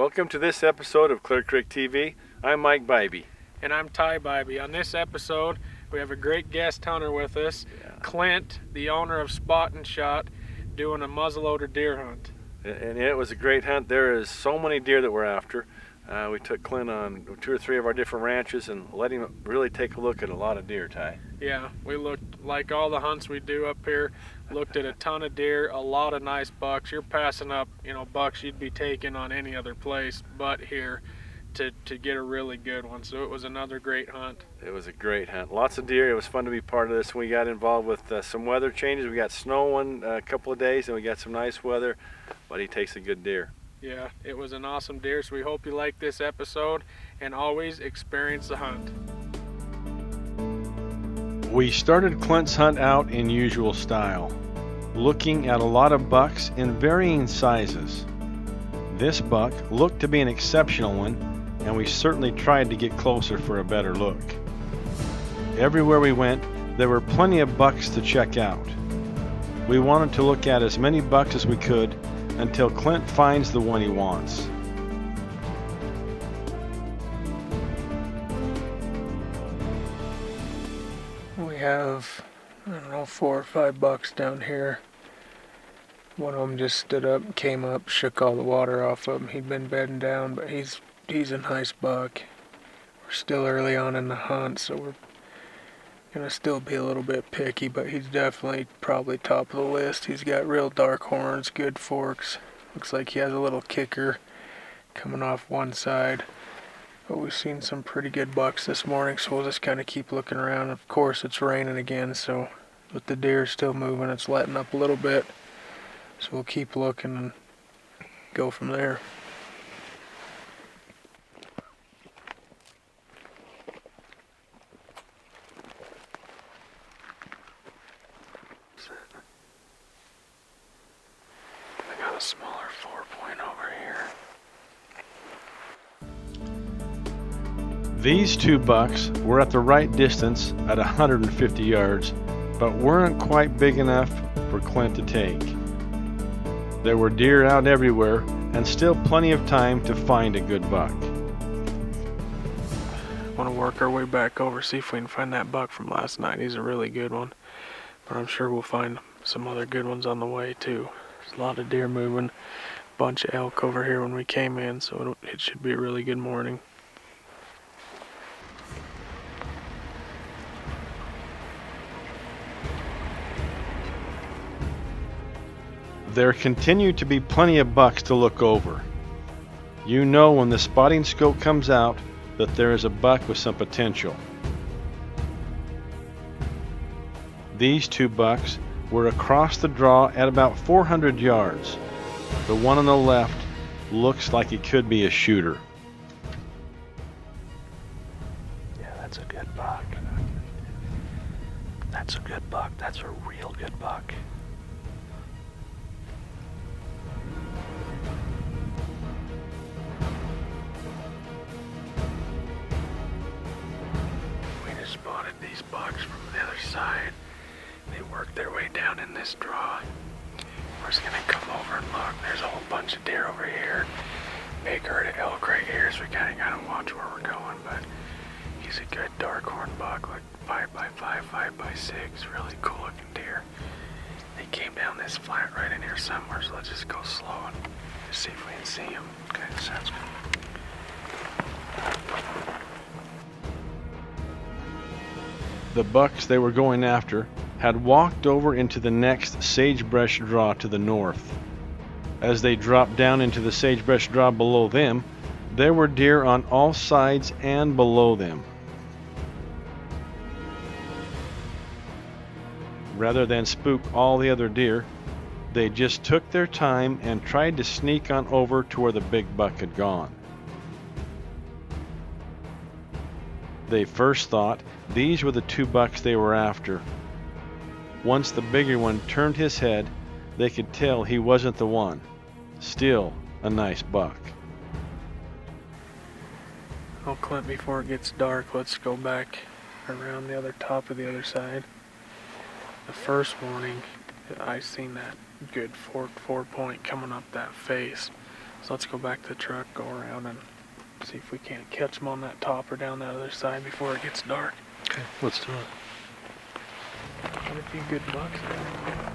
Welcome to this episode of Clear Creek TV. I'm Mike Bybee. And I'm Ty Bybee. On this episode, we have a great guest hunter with us, Clint, the owner of Spot and Shot, doing a muzzleloader deer hunt. And it was a great hunt. There is so many deer that we're after. We took Clint on 2 or 3 of our different ranches and let him really take a look at a lot of deer, Ty. Yeah, we looked like all the hunts we do up here, looked at a ton of deer, a lot of nice bucks. You're passing up, bucks you'd be taking on any other place but here to get a really good one. So it was another great hunt. It was a great hunt. Lots of deer. It was fun to be part of this. We got involved with some weather changes. We got snow one couple of days and we got some nice weather, but he takes a good deer. Yeah, it was an awesome deer, so we hope you like this episode and always experience the hunt. We started Clint's hunt out in usual style, looking at a lot of bucks in varying sizes. This buck looked to be an exceptional one, and we certainly tried to get closer for a better look. Everywhere we went, there were plenty of bucks to check out. We wanted to look at as many bucks as we could until Clint finds the one he wants. We have, 4 or 5 bucks down here. One of them just stood up, came up, shook all the water off of him. He'd been bedding down, but he's a nice buck. We're still early on in the hunt, so we're gonna still be a little bit picky, but he's definitely probably top of the list. He's got real dark horns, good forks. Looks like he has a little kicker coming off one side. But we've seen some pretty good bucks this morning, so we'll just kind of keep looking around. Of course, it's raining again, so with the deer still moving, it's letting up a little bit. So we'll keep looking and go from there. I got a smaller 4-point over here. These 2 bucks were at the right distance at 150 yards, but weren't quite big enough for Clint to take. There were deer out everywhere and still plenty of time to find a good buck. Want to work our way back over, see if we can find that buck from last night. He's a really good one, but I'm sure we'll find some other good ones on the way too. There's a lot of deer moving, bunch of elk over here when we came in, so it should be a really good morning. There continue to be plenty of bucks to look over. You know when the spotting scope comes out that there is a buck with some potential. These 2 bucks were across the draw at about 400 yards. The one on the left looks like he could be a shooter. Yeah, that's a good buck. That's a good buck. That's a real good buck. Spotted these bucks from the other side. They worked their way down in this draw. We're just gonna come over and look. There's a whole bunch of deer over here. Big herd of elk right here, so we kinda gotta watch where we're going, but he's a good dark horn buck, like 5x5, 5x6, really cool looking deer. They came down this flat right in here somewhere, so let's just go slow and just see if we can see him. Okay, sounds good. The bucks they were going after had walked over into the next sagebrush draw to the north. As they dropped down into the sagebrush draw below them, there were deer on all sides and below them. Rather than spook all the other deer, they just took their time and tried to sneak on over to where the big buck had gone. They first thought these were the 2 bucks they were after. Once the bigger one turned his head, they could tell he wasn't the one. Still a nice buck. Oh, Clint, before it gets dark, let's go back around the other top of the other side. The first morning, I seen that good forked 4-point coming up that face. So let's go back to the truck, go around, and see if we can't catch them on that top or down the other side before it gets dark. Okay, let's do it. Got a few good bucks there.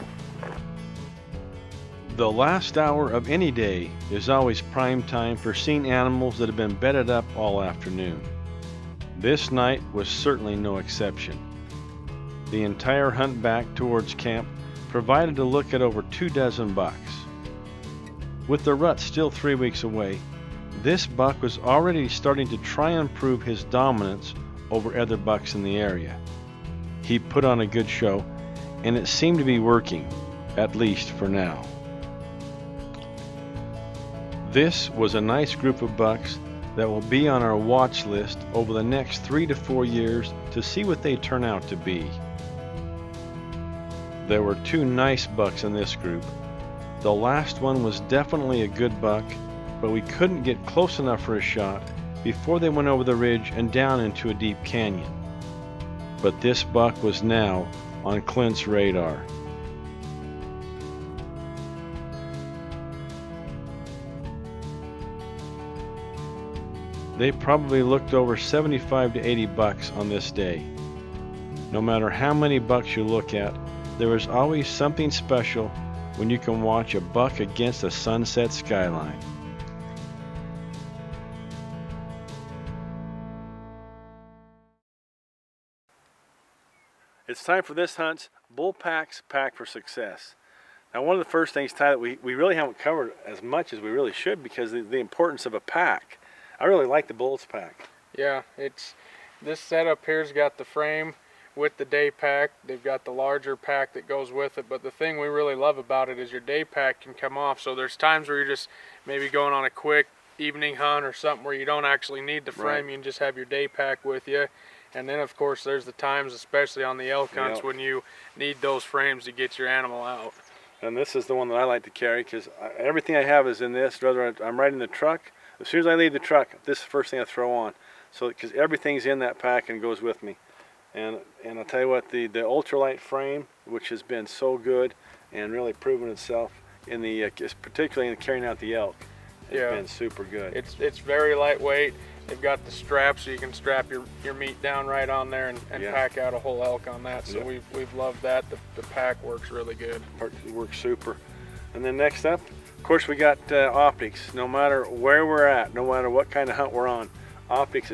The last hour of any day is always prime time for seeing animals that have been bedded up all afternoon. This night was certainly no exception. The entire hunt back towards camp provided a look at over 24 bucks. With the rut still 3 weeks away, this buck was already starting to try and prove his dominance over other bucks in the area. He put on a good show, and it seemed to be working, at least for now. This was a nice group of bucks that will be on our watch list over the next 3 to 4 years to see what they turn out to be. There were 2 nice bucks in this group. The last one was definitely a good buck, but we couldn't get close enough for a shot before they went over the ridge and down into a deep canyon. But this buck was now on Clint's radar. They probably looked over 75 to 80 bucks on this day. No matter how many bucks you look at, there is always something special when you can watch a buck against a sunset skyline. It's time for this hunt's Bull Packs Pack for Success. Now, one of the first things, Ty, that we really haven't covered as much as we really should because the importance of a pack. I really like the Bull's pack. Yeah, this setup here's got the frame with the day pack. They've got the larger pack that goes with it, but the thing we really love about it is your day pack can come off. So there's times where you're just maybe going on a quick evening hunt or something where you don't actually need the frame. Right. You can just have your day pack with you. And then of course there's the times, especially on the elk hunts, when you need those frames to get your animal out. And this is the one that I like to carry because everything I have is in this. Whether I'm riding the truck, as soon as I leave the truck, this is the first thing I throw on. So because everything's in that pack and goes with me. And I'll tell you what, the ultralight frame, which has been so good and really proven itself in the particularly in carrying out the elk, has been super good. It's very lightweight. They've got the strap so you can strap your meat down right on there and pack out a whole elk on that. So we've loved that. The pack works really good. It works super. And then next up, of course, we got optics. No matter where we're at, no matter what kind of hunt we're on, optics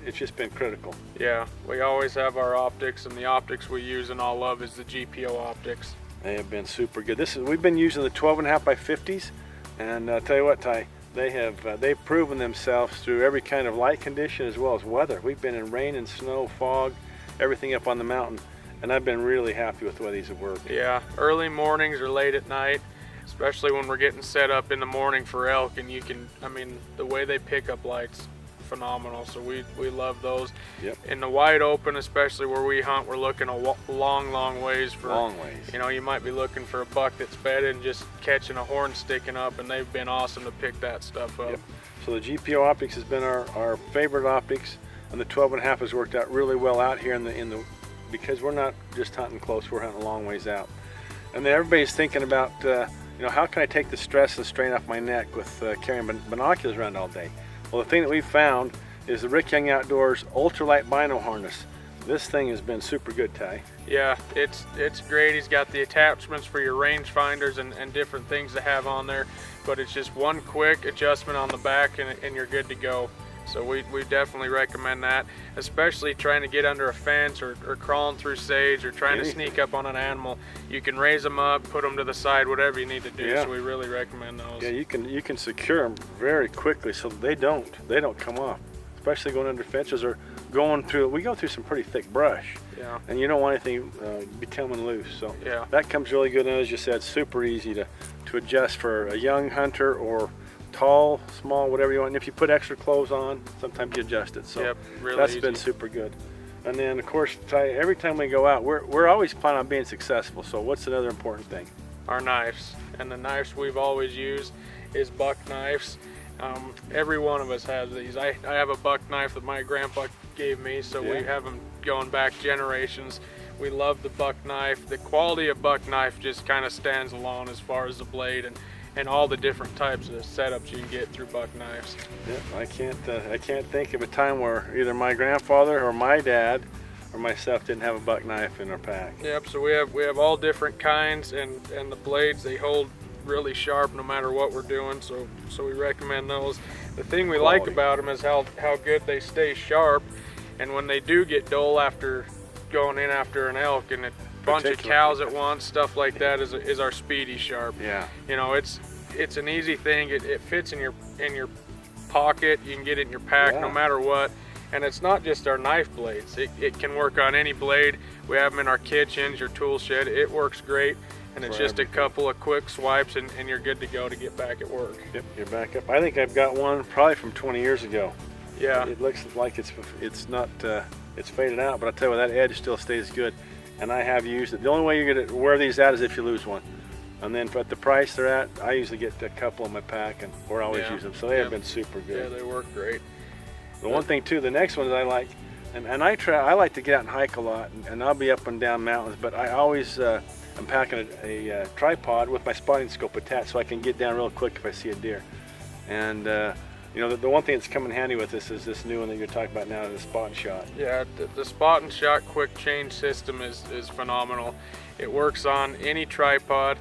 it's just been critical. Yeah, we always have our optics, and the optics we use and all love is the GPO optics. They have been super good. We've been using the 12.5 by 50s, and I'll tell you what, Ty, they've proven themselves through every kind of light condition as well as weather. We've been in rain and snow, fog, everything up on the mountain, and I've been really happy with the way these have worked. Yeah, early mornings or late at night, especially when we're getting set up in the morning for elk, and the way they pick up lights, phenomenal. So we love those. Yep. In the wide open, especially where we hunt, we're looking a long ways for. Long ways. You might be looking for a buck that's bedded and just catching a horn sticking up, and they've been awesome to pick that stuff up. Yep. So the GPO optics has been our favorite optics, and the 12.5 has worked out really well out here in the because we're not just hunting close, we're hunting a long ways out. And then everybody's thinking about how can I take the stress and strain off my neck with carrying binoculars around all day? Well, the thing that we've found is the Rick Young Outdoors ultralight bino harness. This thing has been super good, Ty. Yeah, it's great. He's got the attachments for your range finders and different things to have on there, but it's just one quick adjustment on the back and you're good to go. So we definitely recommend that, especially trying to get under a fence or crawling through sage or trying to sneak up on an animal. You can raise them up, put them to the side, whatever you need to do. Yeah. So we really recommend those. Yeah, you can secure them very quickly so they don't come off, especially going under fences or going through. We go through some pretty thick brush. Yeah. And you don't want anything becoming loose. So yeah, that comes really good. And as you said, super easy to adjust for a young hunter or tall, small, whatever you want. And if you put extra clothes on, sometimes you adjust it. So really that's easy. been super good. And then of course, Ty, every time we go out, we're always planning on being successful. So what's another important thing? Our knives. And the knives we've always used is buck knives. Every one of us has these. I have a buck knife that my grandpa gave me, so we have them going back generations. We love the buck knife. The quality of buck knife just kind of stands alone as far as the blade, and and all the different types of setups you can get through buck knives. Yeah, I can't think of a time where either my grandfather or my dad or myself didn't have a buck knife in our pack. Yep, so we have all different kinds, and the blades, they hold really sharp no matter what we're doing, so we recommend those. The thing we like about them is how good they stay sharp, and when they do get dull after going in after an elk and a bunch of cows at once, stuff like that, is our Speedy Sharp. Yeah. You know, it's an easy thing. It fits in your pocket. You can get it in your pack no matter what. And it's not just our knife blades. It can work on any blade. We have them in our kitchens, your tool shed. It works great. And it's just a couple of quick swipes and you're good to go to get back at work. Yep, you're back up. I think I've got one probably from 20 years ago. Yeah. It looks like it's not, it's faded out, but I tell you what, that edge still stays good. And I have used it. The only way you're gonna wear these out is if you lose one. And then at the price they're at, I usually get a couple in my pack, and we're always use them. So they have been super good. Yeah, they work great. The one thing too, the next one that I like, and I like to get out and hike a lot, and I'll be up and down mountains, but I always I'm packing a tripod with my spotting scope attached so I can get down real quick if I see a deer. And you know, the one thing that's come in handy with this is this new one that you're talking about now, the spot and shot. Yeah, the spot and shot quick change system is phenomenal. It works on any tripod.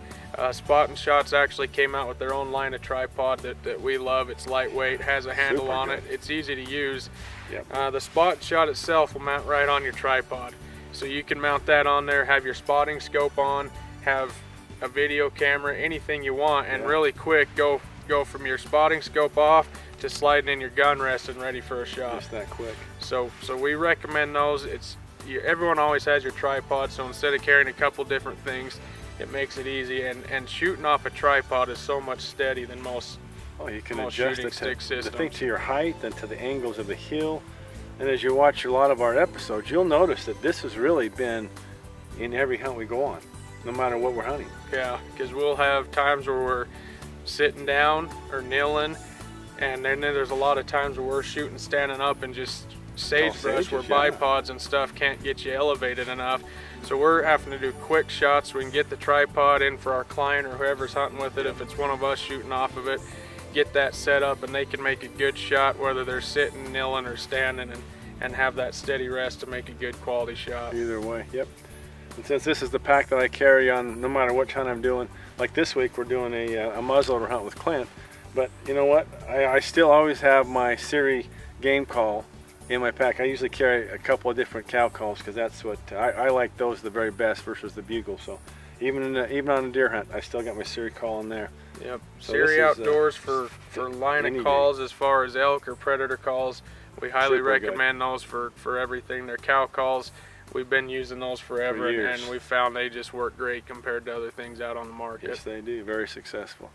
Spot and Shots actually came out with their own line of tripod that we love. It's lightweight, has a handle Super on good. it. It's easy to use. Yep. The Spot and Shot itself will mount right on your tripod. So you can mount that on there, have your spotting scope on, have a video camera, anything you want, and really quick go from your spotting scope off to sliding in your gun rest and ready for a shot. Just that quick. So we recommend those. Everyone always has your tripod, so instead of carrying a couple different things, it makes it easy. And shooting off a tripod is so much steady than most. Oh, you can most adjust shooting it stick the systems. thing to your height and to the angles of the hill. And as you watch a lot of our episodes, you'll notice that this has really been in every hunt we go on, no matter what we're hunting. Yeah, because we'll have times where we're sitting down or kneeling, and then there's a lot of times where we're shooting standing up and just sagebrush where bipods and stuff can't get you elevated enough. So we're having to do quick shots so we can get the tripod in for our client or whoever's hunting with it. If it's one of us shooting off of it, get that set up and they can make a good shot whether they're sitting, kneeling, or standing, and have that steady rest to make a good quality shot. Either way, yep. And since this is the pack that I carry on no matter what hunt I'm doing, like this week we're doing a muzzleloader hunt with Clint, but you know what? I still always have my Siri game call in my pack. I usually carry a couple of different cow calls because that's what I like, those the very best versus the bugle. So even on a deer hunt, I still got my Siri call in there. Yep. So Siri Outdoors for line of calls as far as elk or predator calls. We highly recommend those for everything. They're cow calls. We've been using those forever, and we found they just work great compared to other things out on the market. Yes, they do. Very successful.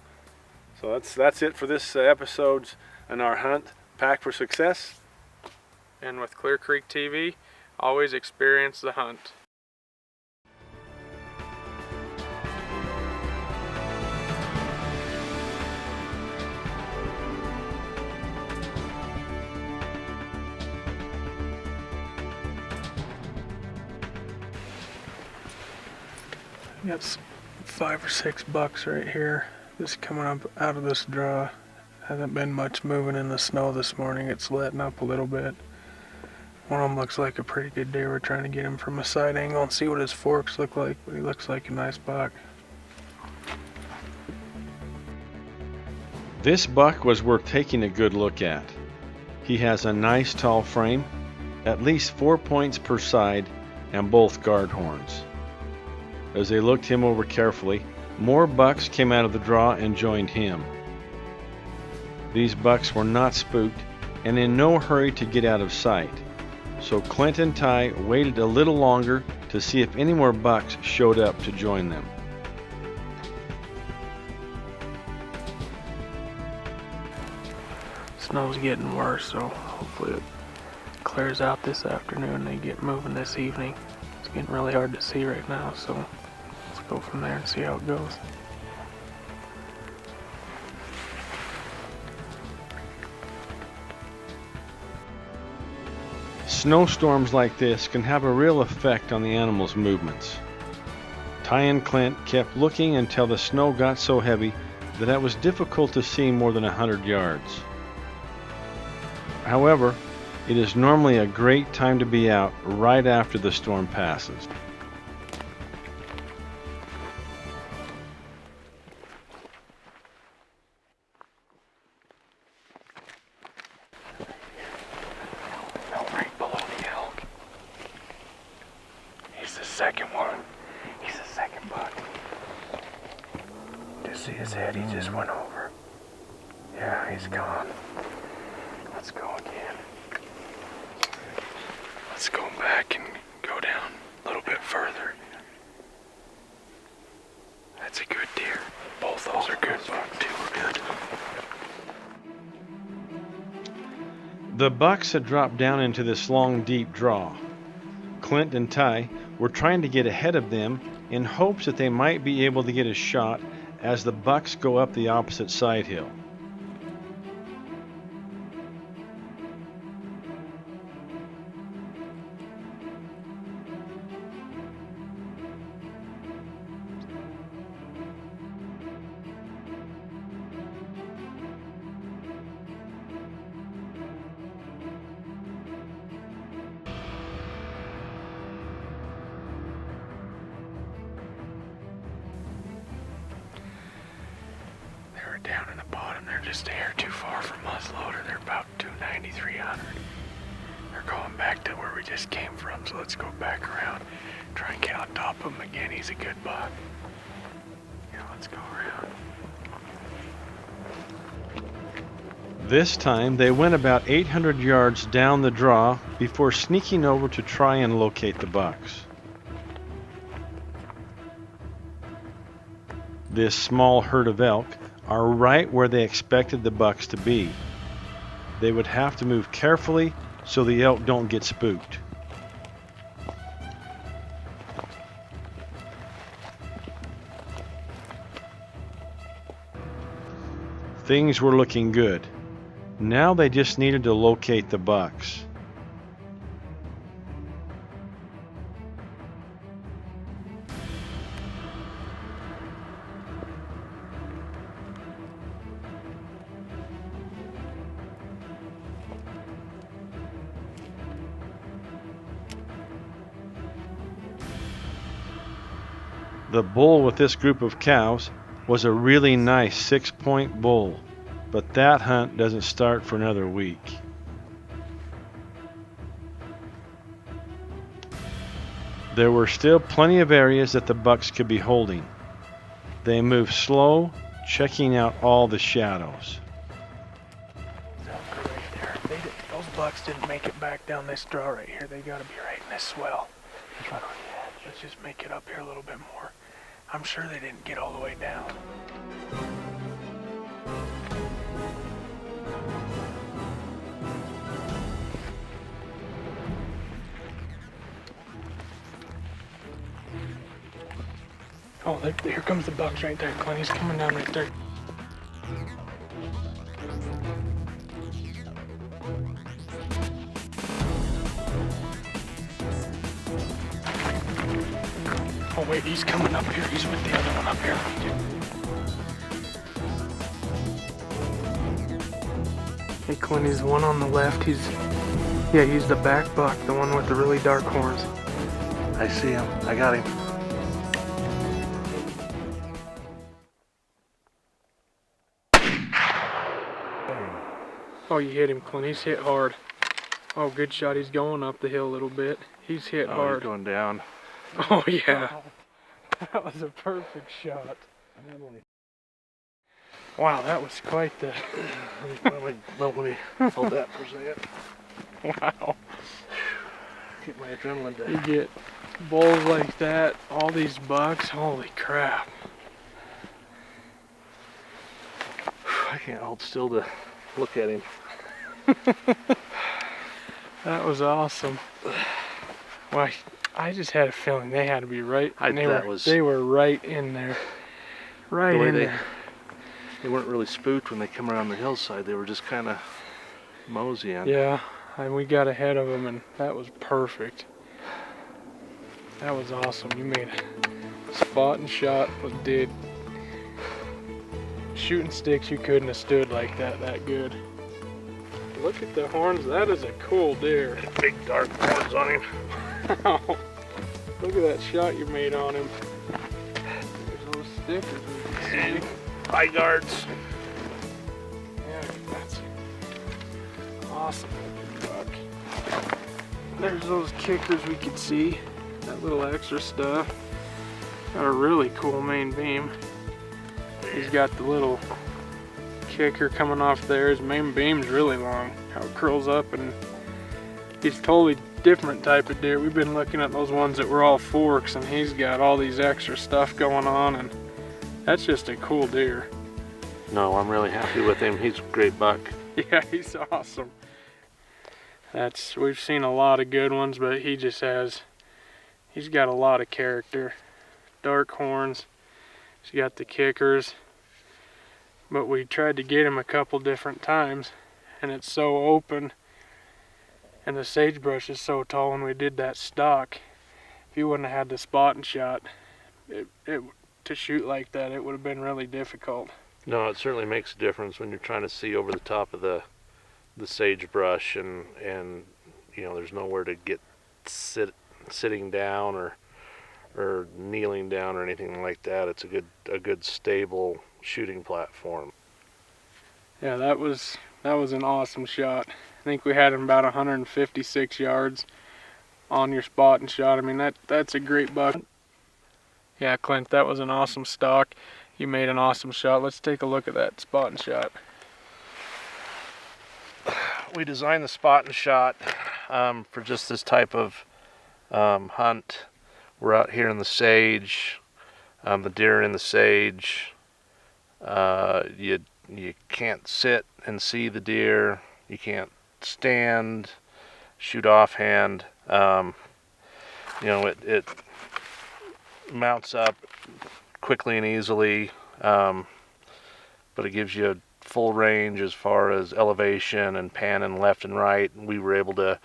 So that's it for this episode's and our hunt. Pack for success. And with Clear Creek TV, always experience the hunt. Got $5 or $6 right here. Just coming up out of this draw. Hasn't been much moving in the snow this morning. It's letting up a little bit. One of them looks like a pretty good deer. We're trying to get him from a side angle and see what his forks look like, but he looks like a nice buck. This buck was worth taking a good look at. He has a nice tall frame, at least 4 points per side, and both guard horns. As they looked him over carefully, more bucks came out of the draw and joined him. These bucks were not spooked and in no hurry to get out of sight, so Clint and Ty waited a little longer to see if any more bucks showed up to join them. Snow's getting worse, so hopefully it clears out this afternoon and they get moving this evening. It's getting really hard to see right now, so let's go from there and see how it goes. Snowstorms like this can have a real effect on the animal's movements. Ty and Clint kept looking until the snow got so heavy that it was difficult to see more than 100 yards. However, it is normally a great time to be out right after the storm passes. Right below the elk. He's the second one. He's the second buck. Just see his head, he just went over. Yeah, he's gone. Let's go again. Let's go back and go down a little bit further. That's a good deer. Both those are good bucks. Two are good. The bucks had dropped down into this long, deep draw. Clint and Ty were trying to get ahead of them in hopes that they might be able to get a shot as the bucks go up the opposite side hill. They're down in the bottom. They're just a hair too far from Muzzleloader. They're about 290, 300. They're going back to where we just came from, so let's go back around. Try and get on top of him again. He's a good buck. Yeah, let's go around. This time they went about 800 yards down the draw before sneaking over to try and locate the bucks. This small herd of elk are right where they expected the bucks to be. They would have to move carefully so the elk don't get spooked. Things were looking good. Now they just needed to locate the bucks. The bull with this group of cows was a really nice 6-point bull, but that hunt doesn't start for another week. There were still plenty of areas that the bucks could be holding. They moved slow, checking out all the shadows. Right there. Those bucks didn't make it back down this draw right here. They gotta be right in this swell. Right on the edge. Let's just make it up here a little bit more. I'm sure they didn't get all the way down. Oh, here comes the bucks right there, Clint. He's coming down right there. Oh wait, he's coming up here. He's with the other one up here. Hey Clint, he's the one on the left. He's the back buck, the one with the really dark horns. I see him. I got him. Oh, you hit him, Clint. He's hit hard. Oh, good shot. He's going up the hill a little bit. He's hit hard. He's going down. Oh yeah. That was a perfect shot. Wow, that was quite the... Let me hold that for a second. Wow. Get my adrenaline down. You get bulls like that, all these bucks, holy crap. I can't hold still to look at him. That was awesome. Well, I just had a feeling they had to be right. They were right in there. Right in there. They weren't really spooked when they come around the hillside. They were just kind of moseying. Yeah, and we got ahead of them, and that was perfect. That was awesome. You made a spot and shot. Did. shooting sticks you couldn't have stood like that good. Look at the horns. That is a cool deer. Big dark horns on him. Look at that shot you made on him. There's those stickers we can see. Eye guards. Yeah, that's awesome looking buck. There's those kickers we could see. That little extra stuff. Got a really cool main beam. He's got the little kicker coming off there. His main beam's really long. How it curls up, and he's totally different type of deer. We've been looking at those ones that were all forks, and he's got all these extra stuff going on, and that's just a cool deer. No, I'm really happy with him. He's a great buck. Yeah, he's awesome. We've seen a lot of good ones, but he's got a lot of character. Dark horns. He's got the kickers. But we tried to get him a couple different times, and it's so open, and the sagebrush is so tall. When we did that stock, if you wouldn't have had the spot and shot, to shoot like that, it would have been really difficult. No, it certainly makes a difference when you're trying to see over the top of the sagebrush, and you know, there's nowhere to get sitting down or kneeling down or anything like that. It's a good stable shooting platform. Yeah, that was an awesome shot. I think we had him about 156 yards on your spot and shot. I mean, that's a great buck. Yeah, Clint, that was an awesome stock. You made an awesome shot. Let's take a look at that spot and shot. We designed the spot and shot for just this type of hunt. We're out here in the sage, the deer in the sage. You can't sit and see the deer. You can't stand, shoot offhand. You know, it mounts up quickly and easily, but it gives you full range as far as elevation and panning left and right. We were able to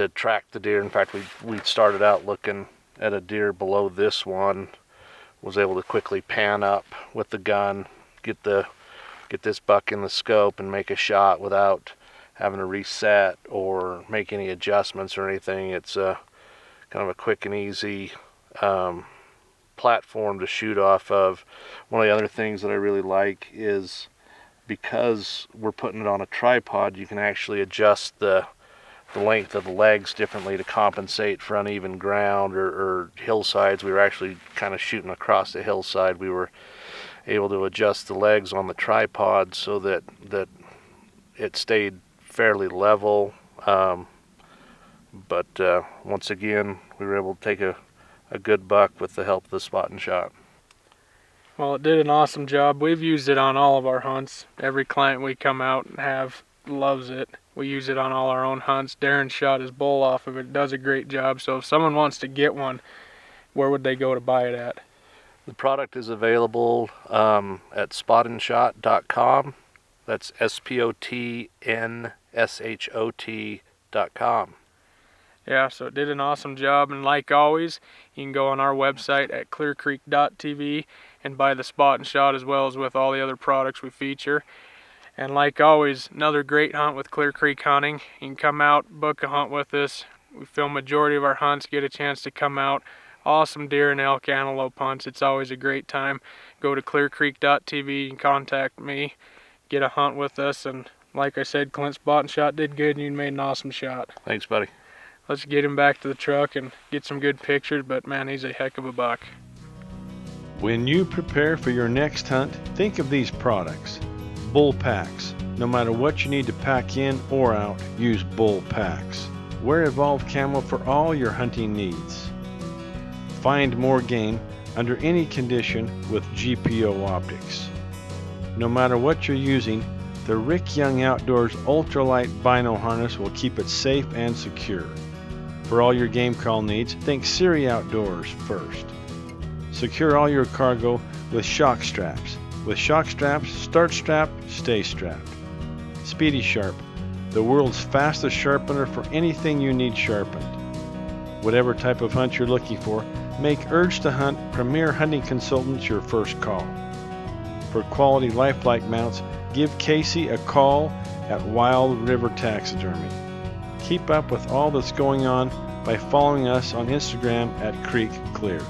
track the deer. In fact, we started out looking at a deer below this one, was able to quickly pan up with the gun, get this buck in the scope and make a shot without having to reset or make any adjustments or anything. It's kind of a quick and easy platform to shoot off of. One of the other things that I really like is, because we're putting it on a tripod, you can actually adjust the length of the legs differently to compensate for uneven ground or hillsides. We were actually kind of shooting across the hillside. We were able to adjust the legs on the tripod so that it stayed fairly level. But once again, we were able to take a good buck with the help of the spot and shot. Well, it did an awesome job. We've used it on all of our hunts. Every client we come out and have loves it. We use it on all our own hunts. Darren shot his bull off of it. It does a great job. So if someone wants to get one, where would they go to buy it at? The product is available at spotandshot.com. That's spotnshot.com. Yeah, so it did an awesome job, and like always, you can go on our website at clearcreek.tv and buy the spot and shot, as well as with all the other products we feature. And like always, another great hunt with Clear Creek Hunting. You can come out, book a hunt with us. We film majority of our hunts, get a chance to come out. Awesome deer and elk, antelope hunts. It's always a great time. Go to clearcreek.tv and contact me. Get a hunt with us, and like I said, Clint's spot and shot did good, and you made an awesome shot. Thanks, buddy. Let's get him back to the truck and get some good pictures, but man, he's a heck of a buck. When you prepare for your next hunt, think of these products. Bull packs. No matter what you need to pack in or out, use bull packs. Wear Evolved Camo for all your hunting needs. Find more game under any condition with GPO optics. No matter what you're using, the Rick Young Outdoors ultralight bino harness will keep it safe and secure. For all your game call needs, think Siri Outdoors first. Secure all your cargo with shock straps. With shock straps, start strapped, stay strapped. Speedy Sharp, the world's fastest sharpener for anything you need sharpened. Whatever type of hunt you're looking for, make Urge to Hunt Premier Hunting Consultants your first call. for quality lifelike mounts, give Casey a call at Wild River Taxidermy. Keep up with all that's going on by following us on Instagram at Creek Clear.